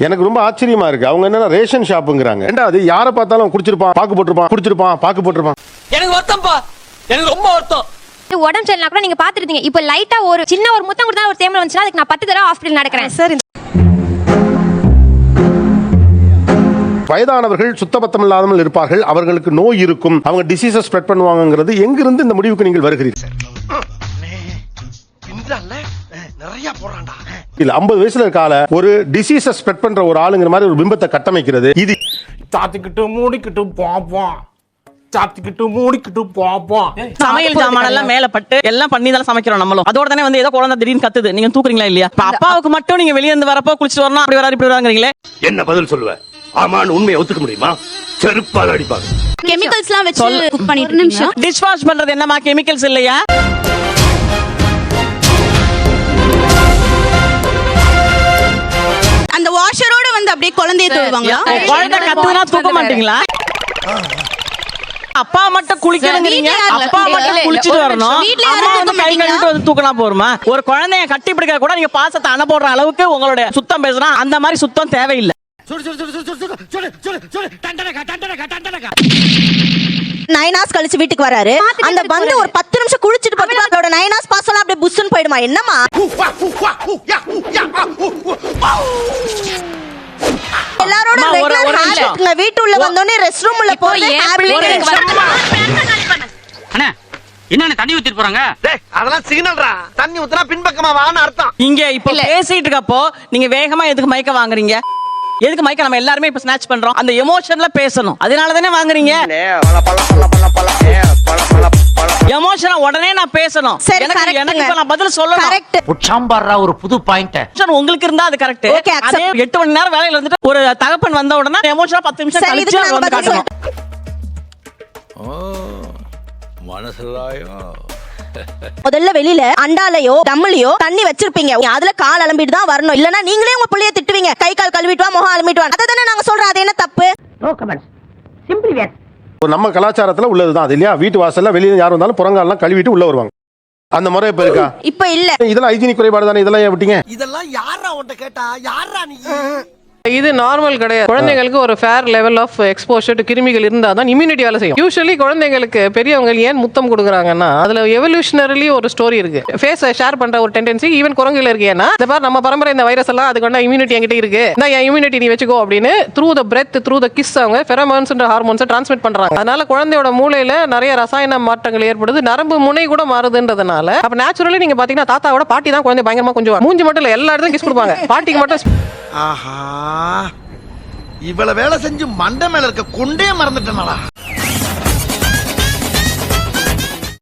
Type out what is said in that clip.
எனக்கு ரொம்ப ஆச்சரியமா இருக்கு. அவங்க என்ன ரேஷன் ஷாப்புங்கிறாங்க. ரெண்டாவது யாரை பார்த்தாலும் குடிச்சிருப்பான், பாக்கு போட்டுருப்பான், குடிச்சிருப்பான், பாக்கு போட்டுருப்பான். எனக்கு வருத்தம்ப்பா, எனக்கு ரொம்ப வருத்தம். உடம்பு சரியில்லை கூட நீங்க பாத்துருந்தீங்க. இப்ப லைட்டா ஒரு சின்ன ஒரு முத்தம் கொடுத்தா ஒரு தேமல் வந்துச்சுன்னா அதுக்கு நான் 10 தடவை ஹாஸ்பிடல் நடக்கிறேன் சார். வயதானவர்கள் சுத்தபத்தம் இல்லாமல் இருப்பார்கள், அவர்களுக்கு நோய் இருக்கும், அவங்க டிசீஸை ஸ்ப்ரெட் பண்ணுவாங்கிறது எங்கிருந்து இந்த முடிவுக்கு நீங்கள் வருகிறீர்கள்? இல்ல 50 வயசுல இருக்கால ஒரு டிசீஸை ஸ்ப்ரெட் பண்ற ஒரு ஆளுங்கிற மாதிரி ஒரு பிம்பத்தை கட்டமைக்கிறது. இது சாத்திக்கிட்டு மூடிக்கிட்டு பாப்போம், சாத்திக்கிட்டு மூடிக்கிட்டு பாப்போம். சமையல் ஜாமான் எல்லாம் மேல பட்டு எல்லாம் பண்ணி தான் சமைக்கிறோம் நம்மளும். அதோட தானே வந்து ஏதோ குழந்தை திடீர்னு கத்துது, நீங்க தூக்குறீங்களா இல்லையா? அப்பாவுக்கு மட்டும் நீங்க வெளியே இருந்து வரப்போ குளிச்சுட்டு வரணும், அப்படி வராரு இப்படி வராங்கிறீங்களே. என்ன பதில் சொல்லுவேன்? ஆமான்னு உண்மையை ஒத்துக்க முடியுமா? செருப்பால அடிப்பாங்க. கெமிக்கல்ஸ்லாம் வச்சு குக் பண்ணிட்டு நிமிஷம் டிஷ் வாஷ் பண்றது என்னமா கெமிக்கல்ஸ் இல்லையா? அந்த வாஷரோட வந்து அப்படியே குழந்தையை தொடுவாங்களா? குழந்தை கத்துனா தூக்க மாட்டீங்களா? அப்பா மட்டும் குளிக்கணுங்கிறீங்க, அப்பா மட்டும் குளிச்சுட்டு வரணும், அம்மா வந்து கை கழுவிட்டு வந்து தூக்கினா போருமா? ஒரு குழந்தைய கட்டி பிடிக்க கூட நீங்க பாசத்தை அனுப்புற அளவுக்கு உங்களுடைய சுத்தம் பேசுறா. அந்த மாதிரி சுத்தம் தேவையில்லை. 9 hours கழிச்சு வீட்டுக்கு வராரு, அந்த வந்து ஒரு 10 நிமிஷம் குளிச்சிட்டு பார்த்தா அதோட 9 hours பாஸ் எல்லாம் அப்படியே புஷ்ன்னு போயிடுமா? என்னமா எல்லாரோட ரெகுலர் ஹாபிட்ங்க. வீட்டுள்ள வந்தோனே ரெஸ்ட் ரூம் உள்ள போய் அண்ணா என்னன்னு தண்ணி ஊத்திட்டு போறாங்க? அதெல்லாம் சிக்னல்ரா. தண்ணி ஊத்துனா பின்பக்கமா வான்னு அர்த்தம். இங்க இப்ப பேசிட்டு இருக்கப்போ நீங்க வேகமா எதுக்கு மைக்க வாங்குறீங்க? எதுக்கு மைக்க நம்ம எல்லாருமே இப்ப ஸ்நாட்ச் பண்றோம்? அந்த எமோஷன்ல பேசணும், அதனால தானே வாங்குறீங்க. எமோஷனா உடனே நான் பேசணும். எனக்கு இப்ப நான் பதில் சொல்லணும். கரெக்ட். புட்சாம்பாரா ஒரு புது பாயிண்ட். உங்களுக்கு இருந்தா அது கரெக்ட். அதே 8 மணி நேரம் வேலையில வந்துட்டு ஒரு தகப்பன் வந்த உடனே எமோஷனா 10 நிமிஷம் கழிச்சு வந்து காட்டணும். மனசுலாயோ முதல்ல வெளியில அண்டாலையோ டம்ளையோ தண்ணி வச்சிருப்பீங்க, அதுல கால் அலம்பிட்டு தான் வரணும். இல்லனா நீங்களே உங்க புள்ளைய திட்டுவீங்க, கை கால் கழுவிட்டு வா, முகம் அலம்பிட்டு வா. அத தானே நாங்க சொல்றோம். அது என்ன தப்பு? நோ கமெண்ட்ஸ், சிம்பிளி வேர். நம்ம கலாச்சாரத்துல உள்ளதுதான் அது இல்லையா? வீட்டு வாசல்ல வெளியில யார் வந்தாலும் புறங்காலாம் கழுவிட்டு உள்ள வருவாங்க. அந்த முறை இப்ப இருக்கா? இப்ப இல்ல. இதெல்லாம் ஹைஜீனிக் குறைபாடு தானே. இதெல்லாம் ஏன் விட்டீங்க? இதெல்லாம் யாரா உன்கிட்ட கேட்டா? யாரா நீ? இது நார்மல் கிடையாது. குழந்தைகளுக்கு ஒரு fair level of exposure to கிருமிகள் இருந்தால் தான் இம்யூனிட்டி வேலை செய்யும். யூஸ்வலி குழந்தைங்களுக்கு பெரியவங்க ஏன் முத்தம் கொடுக்குறாங்கன்னா அதுல எவல்யூஷனரிலி ஒரு ஸ்டோரி இருக்கு. ஃபேஸை ஷேர் பண்ற ஒரு டெண்டன்சி ஈவன் குரங்குல இருக்கு. ஏன்னா இந்த பார் நம்ம பரம்பரை இந்த வைரஸ் எல்லாம் அதுக்கு வந்து இம்யூனிட்டி என்கிட்ட இருக்கு, நான் என் இம்யூனிட்டி நீ வச்சுக்கோ அப்படின்னு through the breath through the kiss அவங்க ஃபெரமோன்ஸ் என்ற ஹார்மோன்ஸை டிரான்ஸ்மிட் பண்றாங்க. அதனால குழந்தையோட மூளையில நிறைய ரசாயன மாற்றங்கள் ஏற்படுது, நரம்பு முனை கூட மாறுதுன்றதுனால. அப்ப நேச்சுரலி நீங்க பாத்தீங்கன்னா தாத்தாவோட பாட்டி தான் குழந்தை பயங்கரமா கொஞ்சம் மூஞ்சி மட்டும் இல்ல எல்லா இடத்துலயும் கிஸ் கொடுப்பாங்க, பாட்டிக்கு மட்டும். ஆஹா, இவ்வளவு வேலை செஞ்சு மண்டை மேல இருக்க கொண்டே மறந்துட்டேனா?